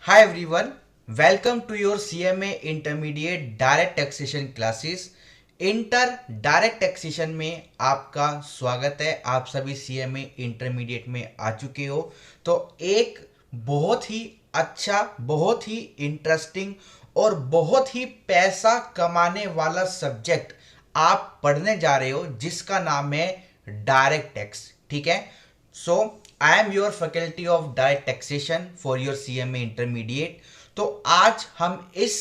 Hi everyone, welcome to your CMA Intermediate Direct Taxation classes. Inter direct taxation में आपका स्वागत है। आप सभी सीएमए इंटरमीडिएट में आ चुके हो। तो एक बहुत ही अच्छा, बहुत ही इंटरेस्टिंग और बहुत ही पैसा कमाने वाला सब्जेक्ट आप पढ़ने जा रहे हो जिसका नाम है डायरेक्ट टैक्स। ठीक है। So I am your faculty of direct taxation for your CMA intermediate. तो आज हम इस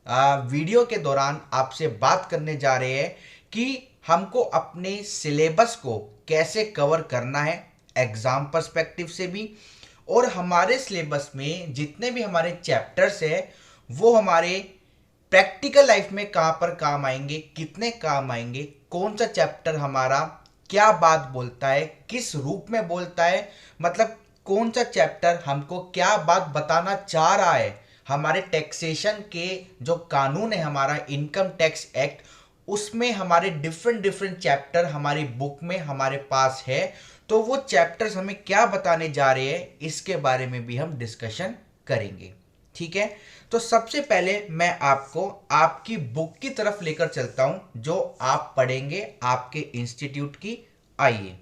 वीडियो के दौरान आपसे बात करने जा रहे हैं कि हमको अपने सिलेबस को कैसे कवर करना है एग्जाम पर्सपेक्टिव से भी, और हमारे सिलेबस में जितने भी हमारे चैप्टर्स हैं वो हमारे प्रैक्टिकल लाइफ में कहाँ पर काम आएंगे, कितने काम आएंगे, कौन सा चैप्टर हमारा क्या बात बोलता है, किस रूप में बोलता है, मतलब कौन सा चैप्टर हमको क्या बात बताना चाह रहा है। हमारे टैक्सेशन के जो कानून है, हमारा इनकम टैक्स एक्ट, उसमें हमारे डिफरेंट डिफरेंट चैप्टर हमारी बुक में हमारे पास है। तो वो चैप्टर्स हमें क्या बताने जा रहे हैं इसके बारे में भी हम डिस्कशन करेंगे। ठीक है। तो सबसे पहले मैं आपको आपकी बुक की तरफ लेकर चलता हूं जो आप पढ़ेंगे आपके इंस्टीट्यूट की। आइए।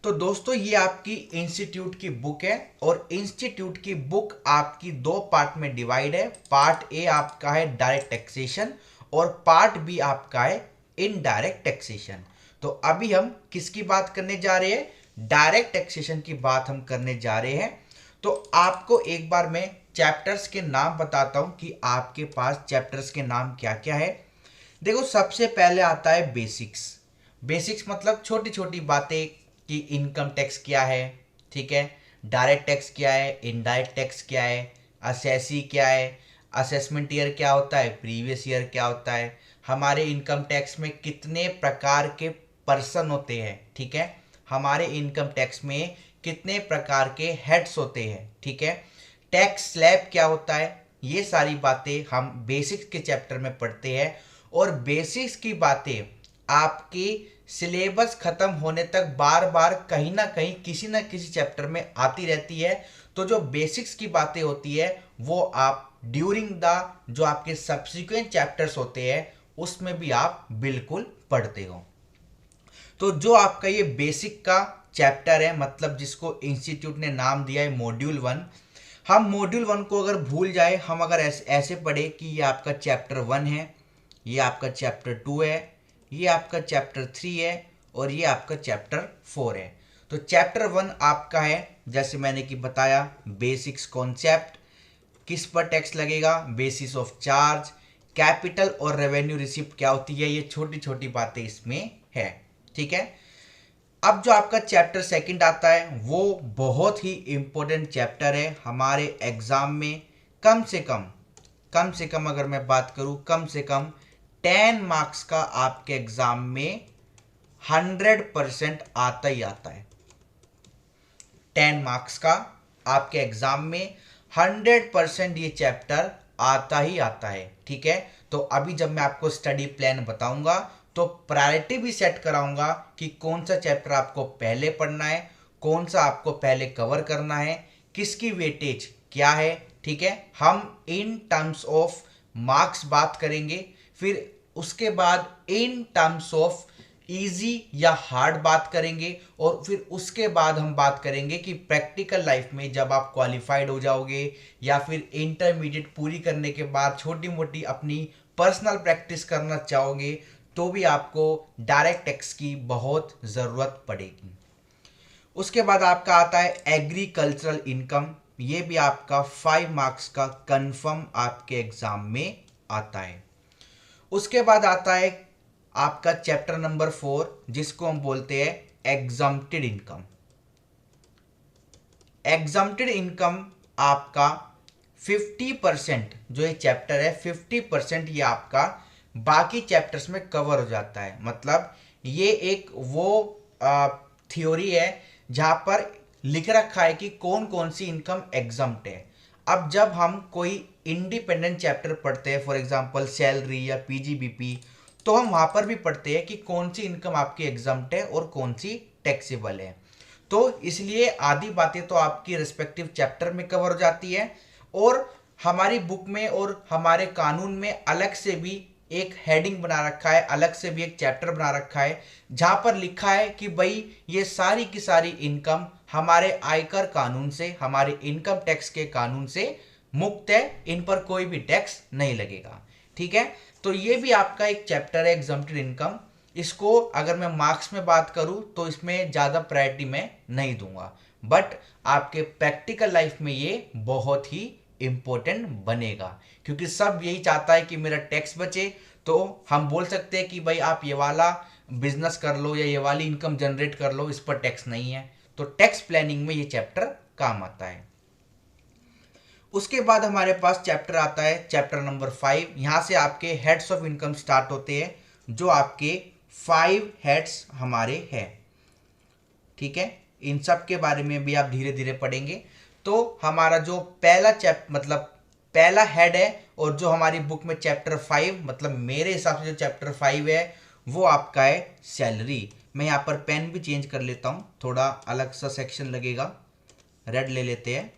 तो दोस्तों ये आपकी इंस्टीट्यूट की बुक है और इंस्टीट्यूट की बुक आपकी दो पार्ट में डिवाइड है। पार्ट ए आपका है डायरेक्ट टैक्सेशन और पार्ट बी आपका है इनडायरेक्ट टैक्सेशन। तो अभी हम किसकी बात करने जा रहे हैं? डायरेक्ट टैक्सेशन की बात हम करने जा रहे हैं। तो आपको एक बार मैं चैप्टर्स के नाम बताता हूं कि आपके पास चैप्टर्स के नाम क्या क्या है। देखो, सबसे पहले आता है बेसिक्स। बेसिक्स मतलब छोटी छोटी बातें कि इनकम टैक्स क्या है, ठीक है, डायरेक्ट टैक्स क्या है, इनडायरेक्ट टैक्स क्या है, असेसी क्या है, असेसमेंट ईयर क्या होता है, प्रीवियस ईयर क्या होता है, हमारे इनकम टैक्स में कितने प्रकार के पर्सन होते हैं, ठीक है, हमारे इनकम टैक्स में कितने प्रकार के हेड्स होते हैं, ठीक है, टैक्स स्लैब क्या होता है। ये सारी बातें हम बेसिक्स के चैप्टर में पढ़ते हैं और बेसिक्स की बातें आपकी सिलेबस खत्म होने तक बार बार कहीं ना कहीं किसी ना किसी चैप्टर में आती रहती है। तो जो बेसिक्स की बातें होती है वो आप ड्यूरिंग द जो आपके सब्सिक्वेंट चैप्टर्स होते हैं उसमें भी आप बिल्कुल पढ़ते हो। तो जो आपका ये बेसिक का चैप्टर है, मतलब जिसको इंस्टीट्यूट ने नाम दिया है मॉड्यूल 1, हम मॉड्यूल 1 को अगर भूल जाए, हम अगर ऐसे पढ़े कि ये आपका चैप्टर 1 है, ये आपका चैप्टर 2 है, ये आपका चैप्टर 3 है और ये आपका चैप्टर 4 है। तो चैप्टर 1 आपका है, जैसे मैंने कि बताया, बेसिक्स कॉन्सेप्ट, किस पर टैक्स लगेगा, बेसिस ऑफ चार्ज, कैपिटल और रेवेन्यू रिसिप्ट क्या होती है, ये छोटी छोटी बातें इसमें है। ठीक है। अब जो आपका चैप्टर सेकंड आता है वो बहुत ही इंपॉर्टेंट चैप्टर है हमारे एग्जाम में। कम से कम अगर मैं बात करूं, कम से कम 10 मार्क्स का आपके एग्जाम में 100% आता ही आता है। 10 मार्क्स का आपके एग्जाम में 100% ये चैप्टर आता ही आता है। ठीक है। तो अभी जब मैं आपको स्टडी प्लान बताऊंगा तो प्रायोरिटी भी सेट कराऊंगा कि कौन सा चैप्टर आपको पहले पढ़ना है, कौन सा आपको पहले कवर करना है, किसकी वेटेज क्या है। ठीक है। हम इन टर्म्स ऑफ मार्क्स बात करेंगे, फिर उसके बाद इन टर्म्स ऑफ इजी या हार्ड बात करेंगे, और फिर उसके बाद हम बात करेंगे कि प्रैक्टिकल लाइफ में जब आप क्वालिफाइड हो जाओगे या फिर इंटरमीडिएट पूरी करने के बाद छोटी मोटी अपनी पर्सनल प्रैक्टिस करना चाहोगे तो भी आपको डायरेक्ट टैक्स की बहुत ज़रूरत पड़ेगी। उसके बाद आपका आता है एग्रीकल्चरल इनकम। ये भी आपका 5 मार्क्स का कंफर्म आपके एग्जाम में आता है। उसके बाद आता है आपका चैप्टर नंबर 4 जिसको हम बोलते हैं एग्जम्प्टेड इनकम। एग्जम्प्टेड इनकम आपका 50% जो ये चैप्टर है, 50% ये आपका बाकी चैप्टर्स में कवर हो जाता है। मतलब ये एक वो थ्योरी है जहां पर लिख रखा है कि कौन कौन सी इनकम एग्जम्प्ट है। अब जब हम कोई इंडिपेंडेंट चैप्टर पढ़ते हैं, फॉर एग्जांपल सैलरी या पीजीबीपी, तो हम वहां पर भी पढ़ते हैं कि कौन सी इनकम आपकी एग्जम्प्ट है और कौन सी टैक्सेबल है। तो इसलिए आधी बातें तो आपकी रिस्पेक्टिव चैप्टर में कवर हो जाती है, और हमारी बुक में और हमारे कानून में अलग से भी एक हेडिंग बना रखा है, अलग से भी एक चैप्टर बना रखा है, जहां पर लिखा है कि भाई ये सारी की सारी इनकम हमारे आयकर कानून से, हमारे इनकम टैक्स के कानून से मुक्त है, इन पर कोई भी टैक्स नहीं लगेगा। ठीक है, तो ये भी आपका एक चैप्टर है एग्जम्प्टेड इनकम। इसको अगर मैं मार्क्स में बात करूं तो इसमें ज़्यादा प्रायोरिटी मैं नहीं दूंगा, बट आपके प्रैक्टिकल लाइफ में ये बहुत ही इंपॉर्टेंट बनेगा, क्योंकि सब यही चाहता है कि मेरा टैक्स बचे। तो हम बोल सकते हैं कि भाई आप ये वाला बिजनेस कर लो या ये वाली इनकम जनरेट कर लो, इस पर टैक्स नहीं है। तो टैक्स प्लानिंग में ये चैप्टर काम आता है। उसके बाद हमारे पास चैप्टर आता है चैप्टर नंबर 5। यहां से आपके हेड्स ऑफ इनकम स्टार्ट होते हैं, जो आपके 5 हेड्स हमारे हैं। ठीक है, इन सब के बारे में भी आप धीरे धीरे पढ़ेंगे। तो हमारा जो पहला मतलब पहला हेड है, और जो हमारी बुक में चैप्टर 5 मतलब मेरे हिसाब से जो चैप्टर 5 है वो आपका है सैलरी। मैं यहाँ पर पेन भी चेंज कर लेता हूँ, थोड़ा अलग सा सेक्शन लगेगा, रेड ले लेते हैं।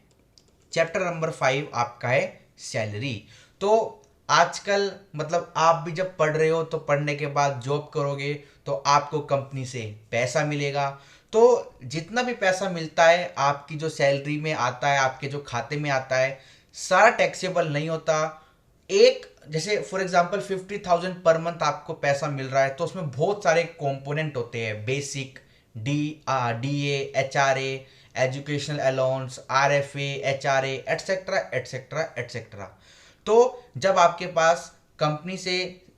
चैप्टर नंबर 5 आपका है सैलरी। तो आजकल मतलब आप भी जब पढ़ रहे हो तो पढ़ने के बाद जॉब करोगे तो आपको कंपनी से पैसा मिलेगा। तो जितना भी पैसा मिलता है आपकी जो सैलरी में आता है, आपके जो खाते में आता है, सारा टैक्सेबल नहीं होता। एक जैसे फॉर एग्जांपल 50,000 पर मंथ आपको पैसा मिल रहा है, तो उसमें बहुत सारे कंपोनेंट होते हैं, basic, DA, HRA, educational allowance, RFA, HRA, etcetera etcetera etcetera. तो जब आपके पास कंपनी से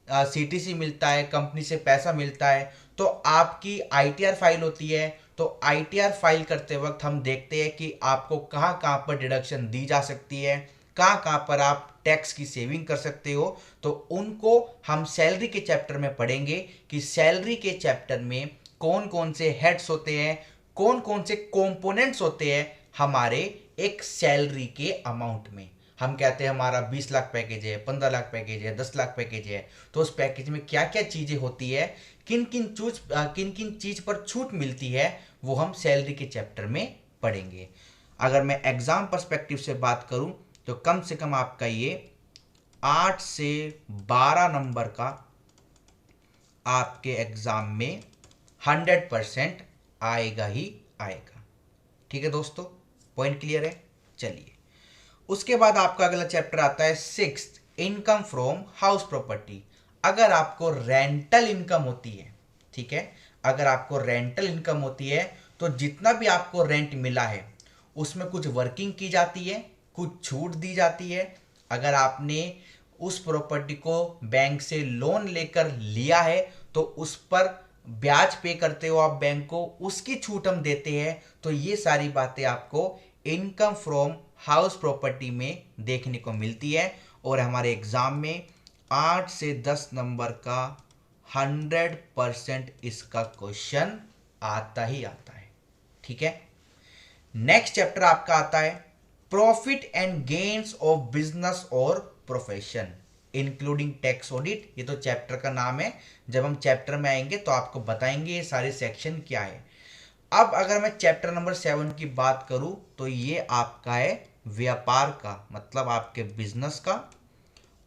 सीटीसी मिलता है, कंपनी से पैसा मिलता है, तो आपकी आईटीआर फाइल होती है। तो आईटीआर फाइल करते वक्त हम देखते हैं कि आपको कहाँ कहाँ पर डिडक्शन दी जा सकती है, कहाँ कहाँ पर आप टैक्स की सेविंग कर सकते हो। तो उनको हम सैलरी के चैप्टर में पढ़ेंगे कि सैलरी के चैप्टर में कौन कौन से हेड्स होते हैं, कौन कौन से कंपोनेंट्स होते हैं हमारे एक सैलरी के अमाउंट में। हम कहते हैं हमारा 20 लाख पैकेज है, 15 लाख पैकेज है, 10 लाख पैकेज है, तो उस पैकेज में क्या क्या चीज़ें होती है, किन किन चीज़ पर छूट मिलती है, वो हम सैलरी के चैप्टर में पढ़ेंगे। अगर मैं एग्जाम पर्सपेक्टिव से बात करूं तो कम से कम आपका ये 8 से 12 नंबर का आपके एग्जाम में 100% आएगा ही आएगा। ठीक है दोस्तों, पॉइंट क्लियर है। चलिए, उसके बाद आपका अगला चैप्टर आता है 6th, income from house property. अगर आपको रेंटल इनकम होती है, ठीक है, अगर आपको रेंटल इनकम होती है तो जितना भी आपको रेंट मिला है उसमें कुछ वर्किंग की जाती है, कुछ छूट दी जाती है। अगर आपने उस प्रॉपर्टी को बैंक से लोन लेकर लिया है तो उस पर ब्याज पे करते हो आप बैंक को, उसकी छूट हम देते हैं। तो ये सारी बातें आपको इनकम फ्रॉम हाउस प्रॉपर्टी में देखने को मिलती है, और हमारे एग्जाम में 8 से 10 नंबर का 100% इसका क्वेश्चन आता ही आता है। ठीक है, नेक्स्ट चैप्टर आपका आता है profit and gains of business और प्रोफेशन इंक्लूडिंग टैक्स ऑडिट। ये तो चैप्टर का नाम है, जब हम चैप्टर में आएंगे तो आपको बताएंगे ये सारे सेक्शन क्या है। अब अगर मैं चैप्टर नंबर 7 की बात करूं तो ये आपका है व्यापार का, मतलब आपके बिजनेस का।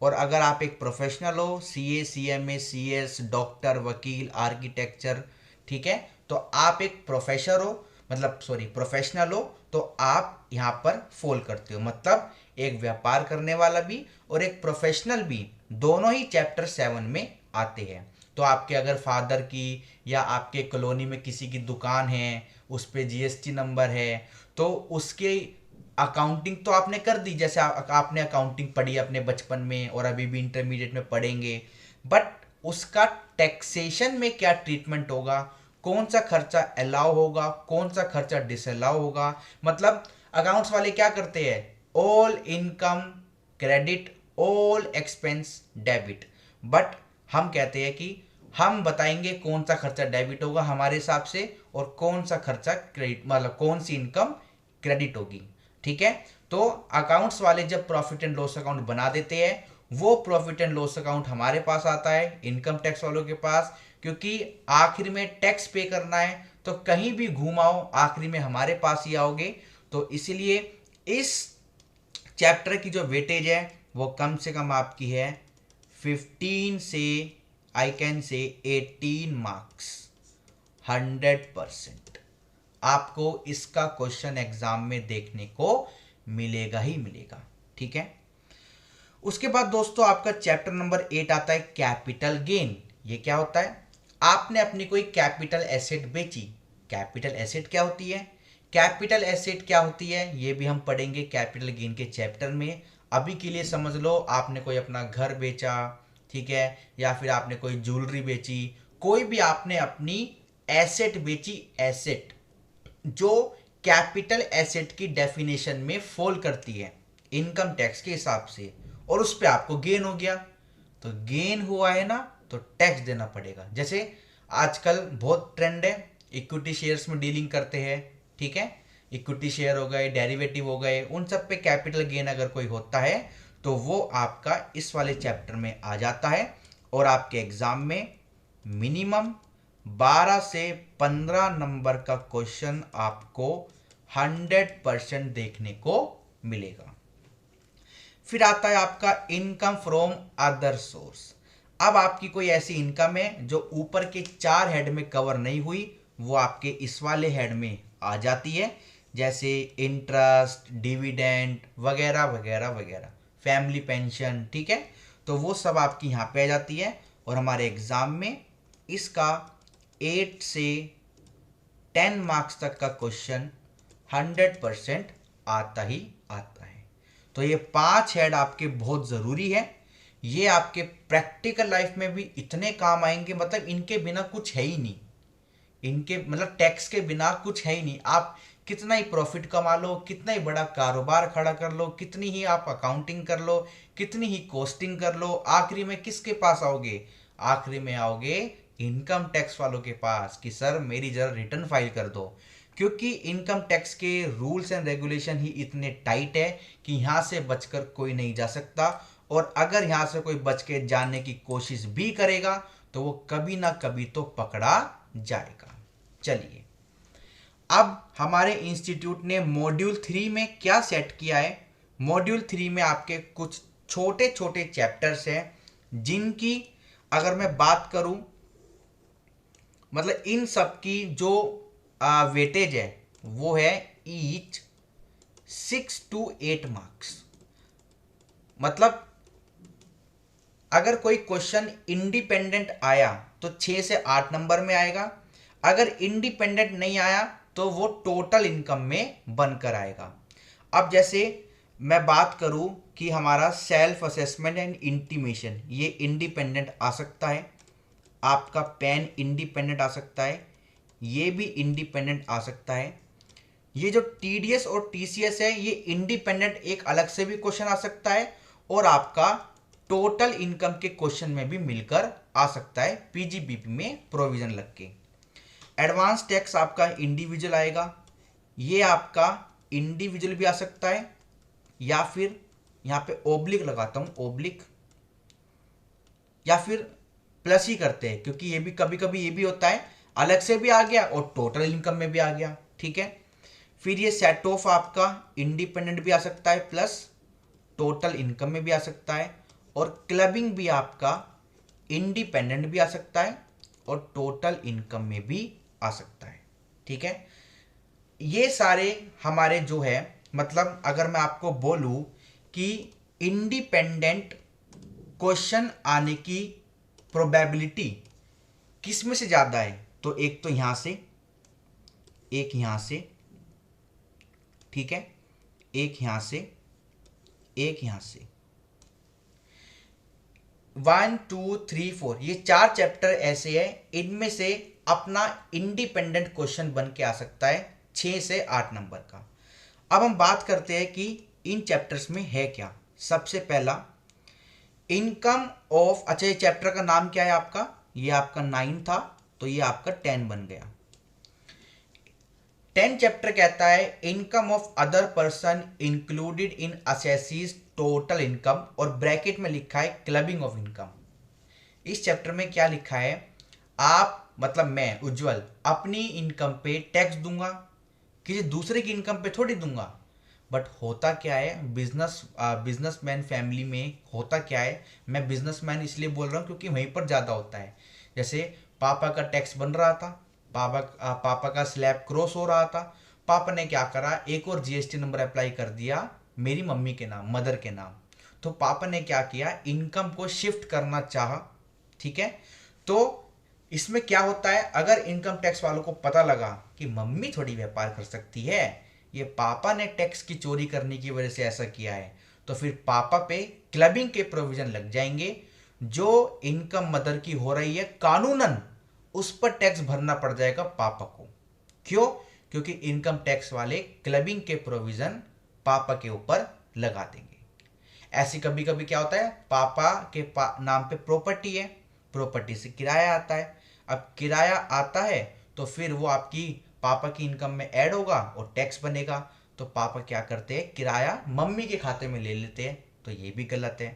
और अगर आप एक प्रोफेशनल हो, सीए, सीएमए, सीएस, डॉक्टर, वकील, आर्किटेक्चर, ठीक है, तो आप एक प्रोफेसर हो, मतलब सॉरी प्रोफेशनल हो, तो आप यहाँ पर फॉल करते हो। मतलब एक व्यापार करने वाला भी और एक प्रोफेशनल भी, दोनों ही चैप्टर 7 में आते हैं। तो आपके अगर फादर की या आपके कॉलोनी में किसी की दुकान है, उस पर जीएसटी नंबर है, तो उसके अकाउंटिंग तो आपने कर दी, जैसे आपने अकाउंटिंग पढ़ी अपने बचपन में और अभी भी इंटरमीडिएट में पढ़ेंगे, बट उसका टैक्सेशन में क्या ट्रीटमेंट होगा, कौन सा खर्चा अलाउ होगा, कौन सा खर्चा डिसअलाउ होगा। मतलब अकाउंट्स वाले क्या करते हैं, all income credit, all expense debit, but हम कहते हैं कि हम बताएंगे कौन सा खर्चा डेबिट होगा हमारे हिसाब से और कौन सा खर्चा क्रेडिट, मतलब कौन सी इनकम क्रेडिट होगी। ठीक है, तो अकाउंट्स वाले जब प्रॉफिट एंड लॉस अकाउंट बना देते हैं, वो प्रॉफिट एंड लॉस अकाउंट हमारे पास आता है इनकम टैक्स वालों के पास, क्योंकि आखिर में टैक्स पे करना है। तो कहीं भी घुमाओ आखिरी में हमारे पास ही आओगे। तो इसलिए इस चैप्टर की जो वेटेज है वो कम से कम आपकी है 15 से आई कैन से 18 मार्क्स, 100% आपको इसका क्वेश्चन एग्जाम में देखने को मिलेगा ही मिलेगा। ठीक है, उसके बाद दोस्तों आपका चैप्टर नंबर 8 आता है कैपिटल गेन। ये क्या होता है? आपने अपनी कोई कैपिटल एसेट बेची। कैपिटल एसेट क्या होती है? कैपिटल एसेट क्या होती है ये भी हम पढ़ेंगे कैपिटल गेन के चैप्टर में। अभी के लिए समझ लो आपने कोई अपना घर बेचा, ठीक है, या फिर आपने कोई ज्वेलरी बेची, कोई भी आपने अपनी एसेट बेची, एसेट जो कैपिटल एसेट की डेफिनेशन में फॉल करती है इनकम टैक्स के हिसाब से, और उस पर आपको गेन हो गया, तो गेन हुआ है ना, तो टैक्स देना पड़ेगा। जैसे आजकल बहुत ट्रेंड है, इक्विटी शेयर्स में डीलिंग करते हैं, ठीक है, इक्विटी शेयर हो गए, डेरिवेटिव हो गए, उन सब पे कैपिटल गेन अगर कोई होता है तो वो आपका इस वाले चैप्टर में आ जाता है, और आपके एग्जाम में मिनिमम 12 से 15 नंबर का क्वेश्चन आपको 100% देखने को मिलेगा। फिर आता है आपका इनकम फ्रॉम अदर सोर्स। अब आपकी कोई ऐसी इनकम है जो ऊपर के 4 हेड में कवर नहीं हुई, वो आपके इस वाले हेड में आ जाती है, जैसे इंटरेस्ट, डिविडेंड वगैरह वगैरह वगैरह, फैमिली पेंशन, ठीक है, तो वो सब आपकी यहाँ पे आ जाती है। और हमारे एग्जाम में इसका 8 से 10 मार्क्स तक का क्वेश्चन 100% आता ही आता है। तो ये 5 हेड आपके बहुत ज़रूरी है, ये आपके प्रैक्टिकल लाइफ में भी इतने काम आएंगे, मतलब इनके बिना कुछ है ही नहीं, इनके मतलब टैक्स के बिना कुछ है ही नहीं। आप कितना ही प्रॉफिट कमा लो, कितना ही बड़ा कारोबार खड़ा कर लो, कितनी ही आप अकाउंटिंग कर लो, कितनी ही कॉस्टिंग कर लो, आखिरी में किसके पास आओगे? आखिरी में आओगे इनकम टैक्स वालों के पास कि सर मेरी जरा रिटर्न फाइल कर दो, क्योंकि इनकम टैक्स के रूल्स एंड रेगुलेशन ही इतने टाइट है कि यहाँ से बचकर कोई नहीं जा सकता, और अगर यहाँ से कोई बच के जाने की कोशिश भी करेगा तो वो कभी ना कभी तो पकड़ा जाएगा। चलिए, अब हमारे इंस्टीट्यूट ने मॉड्यूल 3 में क्या सेट किया है? मॉड्यूल 3 में आपके कुछ छोटे छोटे चैप्टर्स हैं जिनकी अगर मैं बात करूं, मतलब इन सब की जो वेटेज है वो है ईच 6 to 8 मार्क्स। मतलब अगर कोई क्वेश्चन इंडिपेंडेंट आया तो 6 से 8 नंबर में आएगा, अगर इंडिपेंडेंट नहीं आया तो वो टोटल इनकम में बनकर आएगा। अब जैसे मैं बात करूं कि हमारा सेल्फ असेसमेंट एंड इंटीमेशन, ये इंडिपेंडेंट आ सकता है, आपका पेन इंडिपेंडेंट आ सकता है, ये भी इंडिपेंडेंट आ सकता है। ये जो टीडीएस और टीसीएस है ये इंडिपेंडेंट एक अलग से भी क्वेश्चन आ सकता है, और आपका टोटल इनकम के क्वेश्चन में भी मिलकर आ सकता है पीजीबीपी में प्रोविजन लग के। एडवांस टैक्स आपका इंडिविजुअल आएगा, ये आपका इंडिविजुअल भी आ सकता है, या फिर यहाँ पे ओब्लिक लगाता हूँ, ओब्लिक, या फिर प्लस ही करते हैं क्योंकि ये भी कभी कभी ये भी होता है अलग से भी आ गया और टोटल इनकम में भी आ गया, ठीक है। फिर ये सेट ऑफ आपका इंडिपेंडेंट भी आ सकता है प्लस टोटल इनकम में भी आ सकता है, और क्लबिंग भी आपका इंडिपेंडेंट भी आ सकता है और टोटल इनकम में भी आ सकता है, ठीक है। ये सारे हमारे जो है, मतलब अगर मैं आपको बोलूं कि इंडिपेंडेंट क्वेश्चन आने की प्रोबेबिलिटी किस में से ज़्यादा है, तो एक तो यहाँ से, एक यहाँ से, ठीक है, एक यहाँ से, एक यहाँ से, 1 2 3 4, ये 4 चैप्टर ऐसे हैं, इनमें से अपना इंडिपेंडेंट क्वेश्चन बन के आ सकता है 6 से 8 नंबर का। अब हम बात करते हैं कि इन चैप्टर्स में है क्या। सबसे पहला इनकम ऑफ, अच्छा ये चैप्टर का नाम क्या है आपका? ये आपका 9 था तो ये आपका 10 बन गया। 10 चैप्टर कहता है income of other person included in assessees total income, और ब्रैकेट में लिखा है क्लबिंग ऑफ इनकम। इस चैप्टर में क्या लिखा है? आप मतलब मैं उज्जवल अपनी इनकम पे टैक्स दूंगा, किसी दूसरे की इनकम पे थोड़ी दूंगा। बट होता क्या है बिजनेसमैन फैमिली में होता क्या है, मैं बिजनेसमैन इसलिए बोल रहा हूँ क्योंकि वहीं पर ज़्यादा होता है। जैसे पापा का टैक्स बन रहा था, पापा का स्लैब क्रॉस हो रहा था, पापा ने क्या करा, एक और जीएसटी नंबर अप्लाई कर दिया मेरी मम्मी के नाम, मदर के नाम। तो पापा ने क्या किया, इनकम को शिफ्ट करना चाहा। ठीक है, तो इसमें क्या होता है, अगर इनकम टैक्स वालों को पता लगा कि मम्मी थोड़ी व्यापार कर सकती है, ये पापा ने टैक्स की चोरी करने की वजह से ऐसा किया है, तो फिर पापा पे क्लबिंग के प्रोविजन लग जाएंगे। जो इनकम मदर की हो रही है कानूनन, उस पर टैक्स भरना पड़ जाएगा पापा को। क्यों? क्योंकि इनकम टैक्स वाले क्लबिंग के प्रोविजन पापा के ऊपर लगा देंगे। ऐसी कभी कभी क्या होता है, पापा के नाम पे प्रॉपर्टी है, प्रॉपर्टी से किराया आता है। अब किराया आता है तो फिर वो आपकी पापा की इनकम में ऐड होगा और टैक्स बनेगा। तो पापा क्या करते हैं, किराया मम्मी के खाते में ले लेते हैं, तो ये भी गलत है।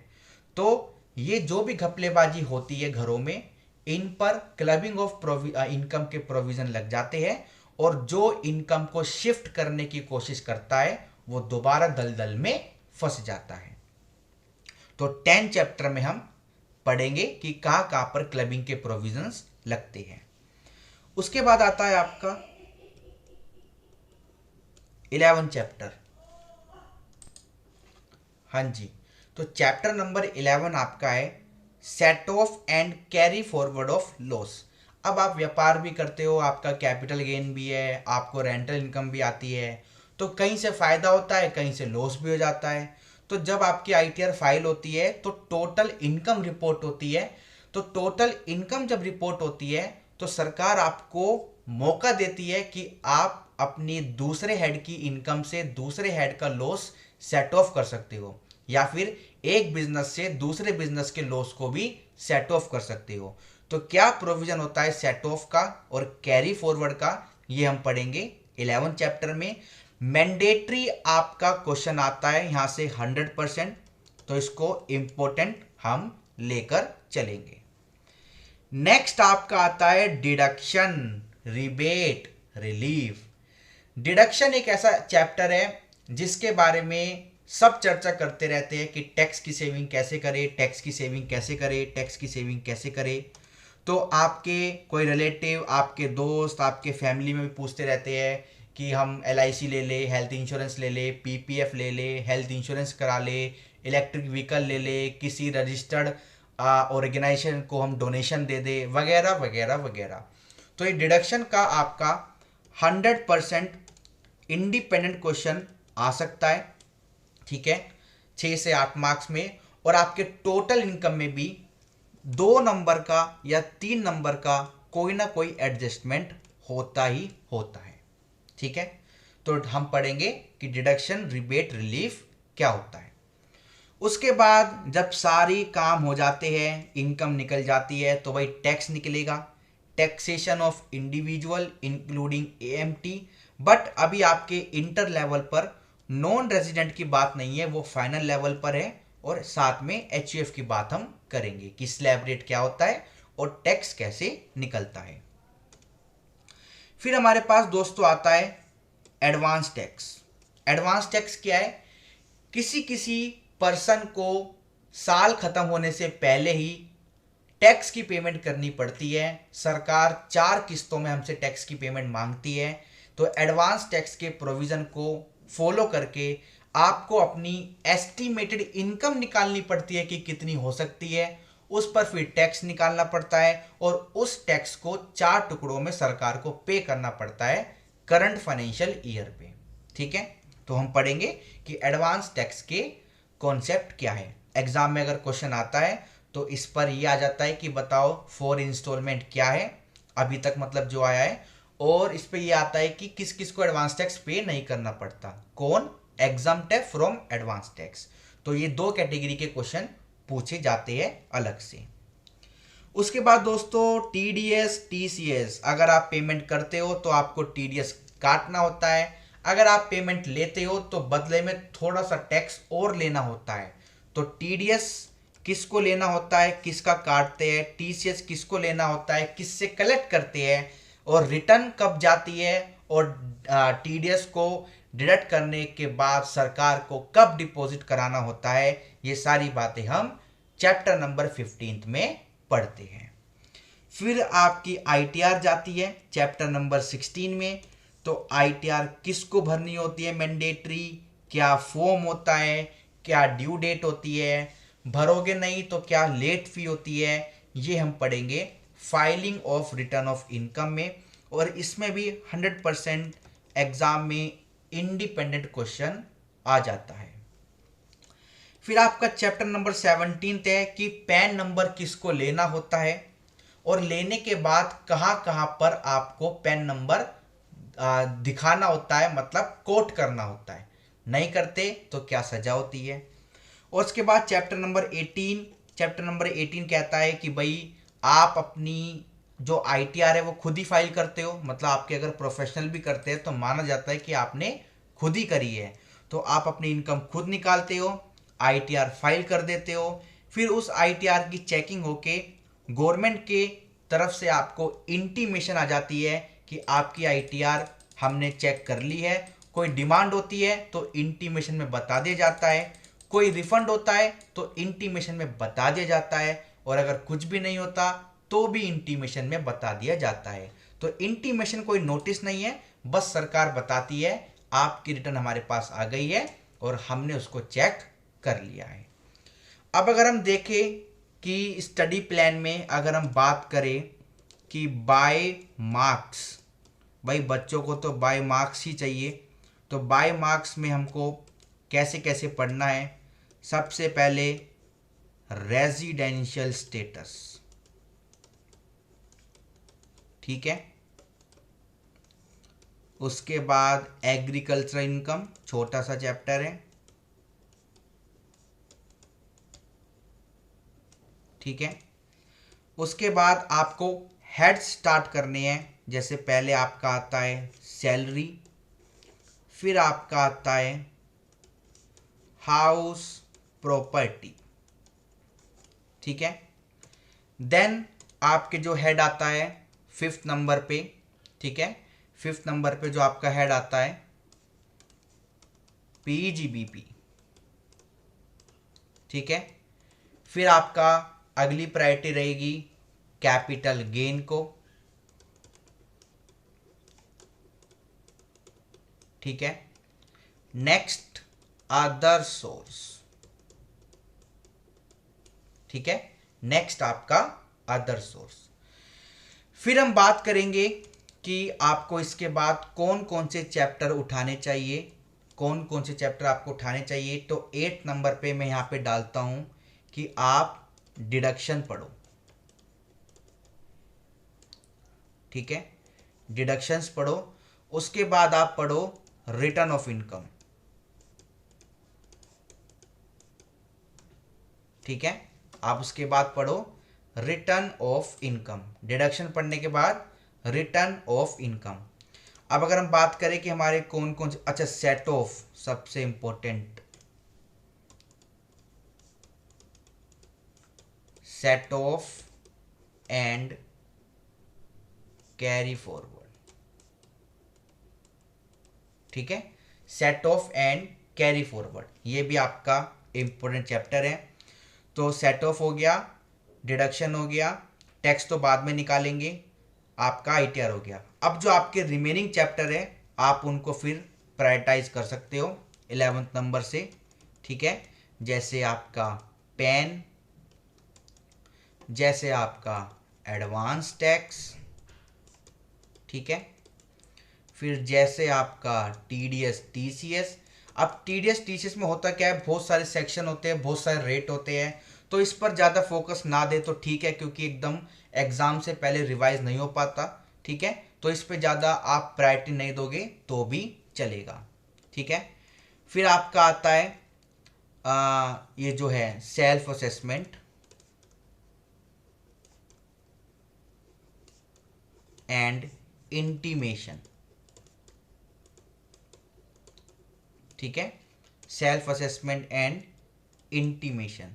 तो ये जो भी घपलेबाजी होती है घरों में, इन पर क्लबिंग ऑफ इनकम के प्रोविजन लग जाते हैं, और जो इनकम को शिफ्ट करने की कोशिश करता है वो दोबारा दलदल में फंस जाता है। तो 10 चैप्टर में हम पढ़ेंगे कि कहाँ कहाँ पर क्लबिंग के प्रोविजंस लगते हैं। उसके बाद आता है आपका 11 चैप्टर। हाँ जी, तो चैप्टर नंबर 11 आपका है set of and carry forward of loss. अब आप व्यापार भी करते हो, आपका कैपिटल गेन भी है, आपको रेंटल इनकम भी आती है, तो कहीं से फायदा होता है, कहीं से लॉस भी हो जाता है। तो जब आपकी आईटीआर फाइल होती है तो टोटल इनकम रिपोर्ट होती है। तो टोटल इनकम जब रिपोर्ट होती है तो सरकार आपको मौका देती है कि आप अपनी दूसरे हेड की इनकम से दूसरे हेड का लॉस सेट ऑफ कर सकते हो, या फिर एक बिजनेस से दूसरे बिजनेस के लॉस को भी सेट ऑफ कर सकते हो। तो क्या प्रोविजन होता है सेट ऑफ का और कैरी फॉरवर्ड का, ये हम पढ़ेंगे 11 चैप्टर में। मैंडेटरी आपका क्वेश्चन आता है यहां से 100%, तो इसको इंपॉर्टेंट हम लेकर चलेंगे। नेक्स्ट आपका आता है डिडक्शन, रिबेट, रिलीफ। डिडक्शन एक ऐसा चैप्टर है जिसके बारे में सब चर्चा करते रहते हैं कि टैक्स की सेविंग कैसे करें, टैक्स की सेविंग कैसे करें, टैक्स की सेविंग कैसे करें। तो आपके कोई रिलेटिव, आपके दोस्त, आपके फैमिली में भी पूछते रहते हैं कि हम LIC ले ले, हेल्थ इंश्योरेंस ले ले, PPF ले ले, हेल्थ इंश्योरेंस करा ले, इलेक्ट्रिक व्हीकल ले ले, किसी रजिस्टर्ड ऑर्गेनाइजेशन को हम डोनेशन दे दे, वगैरह वगैरह वगैरह। तो ये डिडक्शन का आपका 100% इंडिपेंडेंट क्वेश्चन आ सकता है। ठीक है, 6 से 8 मार्क्स में, और आपके टोटल इनकम में भी 2 नंबर का या 3 नंबर का कोई ना कोई एडजस्टमेंट होता ही होता है। ठीक है, तो हम पढ़ेंगे कि डिडक्शन, रिबेट, रिलीफ क्या होता है। उसके बाद जब सारी काम हो जाते हैं, इनकम निकल जाती है, तो भाई टैक्स निकलेगा, taxation of individual including AMT। But अभी आपके इंटर लेवल पर नॉन रेजिडेंट की बात नहीं है, वो फाइनल लेवल पर है, और साथ में HUF की बात हम करेंगे कि स्लैब रेट क्या होता है और टैक्स कैसे निकलता है। फिर हमारे पास दोस्तों आता है एडवांस टैक्स। एडवांस टैक्स क्या है, किसी पर्सन को साल खत्म होने से पहले ही टैक्स की पेमेंट करनी पड़ती है। सरकार 4 किस्तों में हमसे टैक्स की पेमेंट मांगती है। तो एडवांस टैक्स के प्रोविजन को फॉलो करके आपको अपनी एस्टिमेटेड इनकम निकालनी पड़ती है कि कितनी हो सकती है, उस पर फिर टैक्स निकालना पड़ता है, और उस टैक्स को 4 टुकड़ों में सरकार को पे करना पड़ता है करंट फाइनेंशियल ईयर पे। ठीक है, तो हम पढ़ेंगे कि एडवांस टैक्स के कॉन्सेप्ट क्या है। एग्जाम में अगर क्वेश्चन आता है तो इस पर ये आ जाता है कि बताओ 4 इंस्टॉलमेंट क्या है अभी तक, मतलब जो आया है, और इस पे ये आता है कि किस किस को एडवांस टैक्स पे नहीं करना पड़ता, कौन एग्जाम्प्ट है फ्रॉम एडवांस टैक्स। तो ये 2 कैटेगरी के क्वेश्चन पूछे जाते हैं अलग से। उसके बाद दोस्तों TDS, TCS, अगर आप पेमेंट करते हो तो आपको TDS काटना होता है, अगर आप पेमेंट लेते हो तो बदले में थोड़ा सा टैक्स और लेना होता है। तो TDS किसको लेना होता है, किसका काटते हैं, टीसीएस किसको लेना होता है, किससे कलेक्ट करते हैं, और रिटर्न कब जाती है, और टीडीएस को डिडक्ट करने के बाद सरकार को कब डिपॉजिट कराना होता है, ये सारी बातें हम चैप्टर नंबर 15 में पढ़ते हैं। फिर आपकी आईटीआर जाती है चैप्टर नंबर 16 में। तो आईटीआर किसको भरनी होती है मैंडेटरी, क्या फॉर्म होता है, क्या ड्यू डेट होती है, भरोगे नहीं तो क्या लेट फी होती है, ये हम पढ़ेंगे filing of return of income में। और इसमें भी 100% एग्जाम में इंडिपेंडेंट क्वेश्चन आ जाता है। फिर आपका चैप्टर नंबर 17 है कि पैन नंबर किसको लेना होता है, और लेने के बाद कहाँ कहाँ पर आपको पैन नंबर दिखाना होता है, मतलब कोट करना होता है, नहीं करते तो क्या सजा होती है। और उसके बाद चैप्टर नंबर 18 कहता है कि भाई आप अपनी जो आईटीआर है वो खुद ही फाइल करते हो, मतलब आपके अगर प्रोफेशनल भी करते हैं तो माना जाता है कि आपने खुद ही करी है, तो आप अपनी इनकम खुद निकालते हो, आईटीआर फाइल कर देते हो। फिर उस आईटीआर की चेकिंग होके गवर्नमेंट के तरफ से आपको इंटीमेशन आ जाती है कि आपकी आईटीआर हमने चेक कर ली है। कोई डिमांड होती है तो इंटीमेशन में बता दिया जाता है, कोई रिफंड होता है तो इंटीमेशन में बता दिया जाता है, और अगर कुछ भी नहीं होता तो भी इंटीमेशन में बता दिया जाता है। तो इंटीमेशन कोई नोटिस नहीं है, बस सरकार बताती है आपकी रिटर्न हमारे पास आ गई है और हमने उसको चेक कर लिया है। अब अगर हम देखें कि स्टडी प्लान में अगर हम बात करें कि बाय मार्क्स, भाई बच्चों को तो बाय मार्क्स ही चाहिए, तो बाय मार्क्स में हमको कैसे कैसे पढ़ना है। सबसे पहले रेजिडेंशियल स्टेटस, ठीक है। उसके बाद एग्रीकल्चर इनकम, छोटा सा चैप्टर है, ठीक है। उसके बाद आपको हेड स्टार्ट करने हैं, जैसे पहले आपका आता है सैलरी, फिर आपका आता है हाउस प्रॉपर्टी, ठीक है। देन आपके जो हेड आता है 5th नंबर पे, ठीक है, 5th नंबर पे जो आपका हेड आता है पीजीबीपी, ठीक है। फिर आपका अगली प्रायोरिटी रहेगी कैपिटल गेन को, ठीक है। नेक्स्ट अदर सोर्स, ठीक है, नेक्स्ट आपका अदर सोर्स। फिर हम बात करेंगे कि आपको इसके बाद कौन कौन से चैप्टर उठाने चाहिए, कौन कौन से चैप्टर आपको उठाने चाहिए। तो 8 नंबर पे मैं यहाँ पे डालता हूँ कि आप डिडक्शन पढ़ो, ठीक है, डिडक्शंस पढ़ो। उसके बाद आप पढ़ो रिटर्न ऑफ इनकम, ठीक है। आप उसके बाद पढ़ो रिटर्न ऑफ इनकम, डिडक्शन पढ़ने के बाद रिटर्न ऑफ इनकम। अब अगर हम बात करें कि हमारे कौन कौन से, अच्छा सेट ऑफ सबसे important, set of and carry forward, ठीक है, set of and carry forward, ये भी आपका इंपॉर्टेंट चैप्टर है। तो सेट ऑफ हो गया, डिडक्शन हो गया, टैक्स तो बाद में निकालेंगे, आपका आईटीआर हो गया। अब जो आपके रिमेनिंग चैप्टर है आप उनको फिर प्रायोरिटाइज कर सकते हो 11th नंबर से, ठीक है। जैसे आपका पैन, जैसे आपका एडवांस टैक्स, ठीक है। फिर जैसे आपका टीडीएस टीसीएस। अब टीडीएस टीसीएस में होता क्या है, बहुत सारे सेक्शन होते हैं, बहुत सारे रेट होते हैं, तो इस पर ज़्यादा फोकस ना दे तो ठीक है, क्योंकि एकदम एग्ज़ाम से पहले रिवाइज नहीं हो पाता, ठीक है। तो इस पर ज़्यादा आप प्रायोरिटी नहीं दोगे तो भी चलेगा, ठीक है। फिर आपका आता है ये जो है सेल्फ असेसमेंट एंड इंटीमेशन, ठीक है, सेल्फ असेसमेंट एंड इंटीमेशन।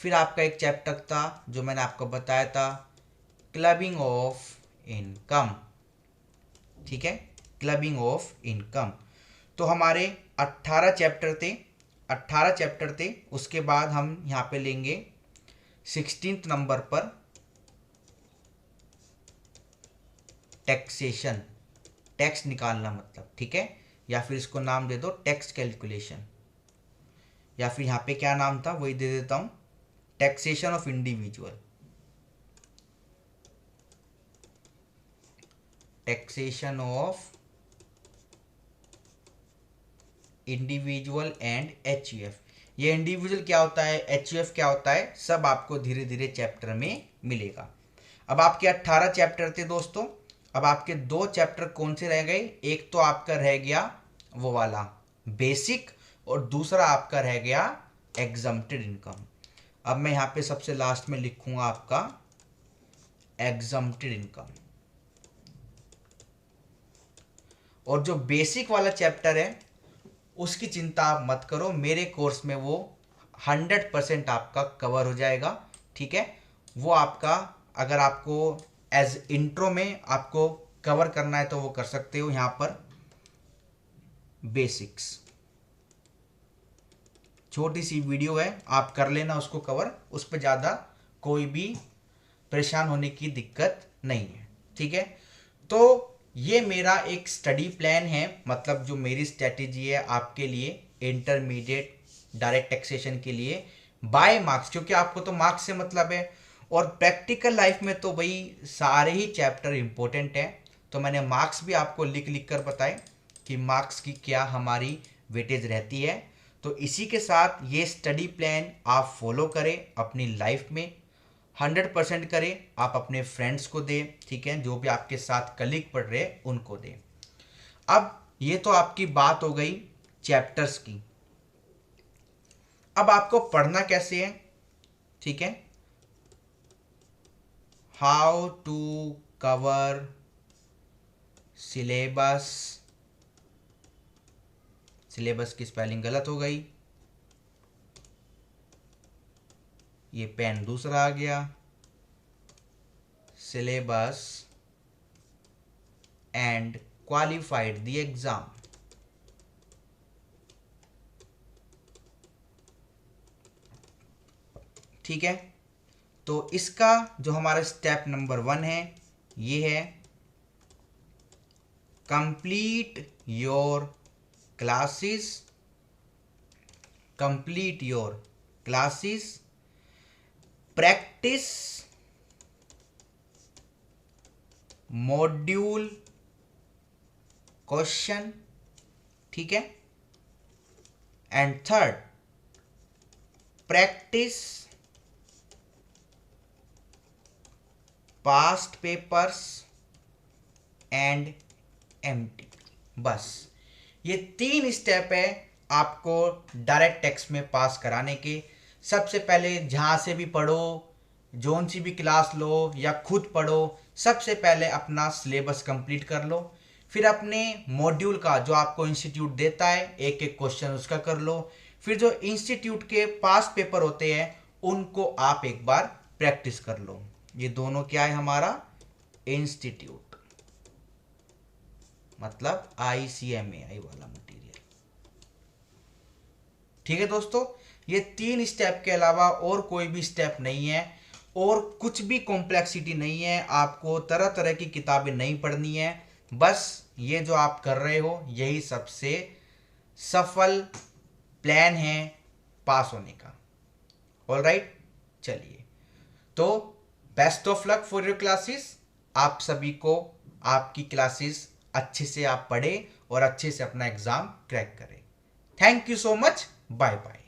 फिर आपका एक चैप्टर था जो मैंने आपको बताया था, क्लबिंग ऑफ इनकम। ठीक है, क्लबिंग ऑफ इनकम। तो हमारे 18 चैप्टर थे, 18 चैप्टर थे। उसके बाद हम यहाँ पे लेंगे 16th नंबर पर टैक्सेशन, टैक्स निकालना मतलब, ठीक है, या फिर इसको नाम दे दो टैक्स कैलकुलेशन, या फिर यहाँ पे क्या नाम था वही दे देता हूँ, taxation of individual, taxation of individual and HUF. ये इंडिविजुअल क्या होता है, एचयूएफ क्या होता है, सब आपको धीरे धीरे चैप्टर में मिलेगा। अब आपके 18 चैप्टर थे दोस्तों। अब आपके 2 चैप्टर कौन से रह गए, एक तो आपका रह गया वो वाला बेसिक, और दूसरा आपका रह गया एग्जम्प्टेड इनकम। अब मैं यहाँ पे सबसे लास्ट में लिखूंगा आपका एग्जम्प्टेड इनकम। और जो बेसिक वाला चैप्टर है उसकी चिंता आप मत करो, मेरे कोर्स में वो 100% आपका कवर हो जाएगा। ठीक है, वो आपका अगर आपको एज इंट्रो में आपको कवर करना है तो वो कर सकते हो। यहाँ पर बेसिक्स छोटी सी वीडियो है, आप कर लेना उसको कवर, उस पर ज़्यादा कोई भी परेशान होने की दिक्कत नहीं है। ठीक है, तो ये मेरा एक स्टडी प्लान है, मतलब जो मेरी स्ट्रेटेजी है आपके लिए इंटरमीडिएट डायरेक्ट टैक्सेशन के लिए बाय मार्क्स, क्योंकि आपको तो मार्क्स से मतलब है और प्रैक्टिकल लाइफ में तो भाई सारे ही चैप्टर इंपॉर्टेंट है। तो मैंने मार्क्स भी आपको लिख लिख कर बताए कि मार्क्स की क्या हमारी वेटेज रहती है। तो इसी के साथ ये स्टडी प्लान आप फॉलो करें अपनी लाइफ में, 100% करें, आप अपने फ्रेंड्स को दें, ठीक है, जो भी आपके साथ कलीग पढ़ रहे हैं उनको दें। अब ये तो आपकी बात हो गई चैप्टर्स की। अब आपको पढ़ना कैसे है, ठीक है, how to cover syllabus, syllabus की स्पेलिंग गलत हो गई, ये पेन दूसरा आ गया, syllabus and qualified the exam. ठीक है, तो इसका जो हमारा स्टेप नंबर 1 है ये है complete your classes, complete your classes, practice module question, ठीक है, and third practice past papers and MT. बस ये 3 स्टेप है आपको डायरेक्ट टैक्स में पास कराने के। सबसे पहले जहाँ से भी पढ़ो, जोन सी भी क्लास लो या खुद पढ़ो, सबसे पहले अपना सिलेबस कंप्लीट कर लो। फिर अपने मॉड्यूल का जो आपको इंस्टीट्यूट देता है एक एक क्वेश्चन उसका कर लो। फिर जो इंस्टीट्यूट के पास पेपर होते हैं उनको आप एक बार प्रैक्टिस कर लो। ये दोनों क्या है हमारा, इंस्टीट्यूट मतलब ICMAI वाला मटेरियल। ठीक है दोस्तों, ये 3 स्टेप के अलावा और कोई भी स्टेप नहीं है और कुछ भी कॉम्प्लेक्सिटी नहीं है। आपको तरह तरह की किताबें नहीं पढ़नी है, बस ये जो आप कर रहे हो यही सबसे सफल प्लान है पास होने का। ऑलराइट, चलिए, तो best of luck for your classes. आप सभी को आपकी क्लासेस अच्छे से आप पढ़ें और अच्छे से अपना एग्जाम क्रैक करें। Thank you so much, bye bye.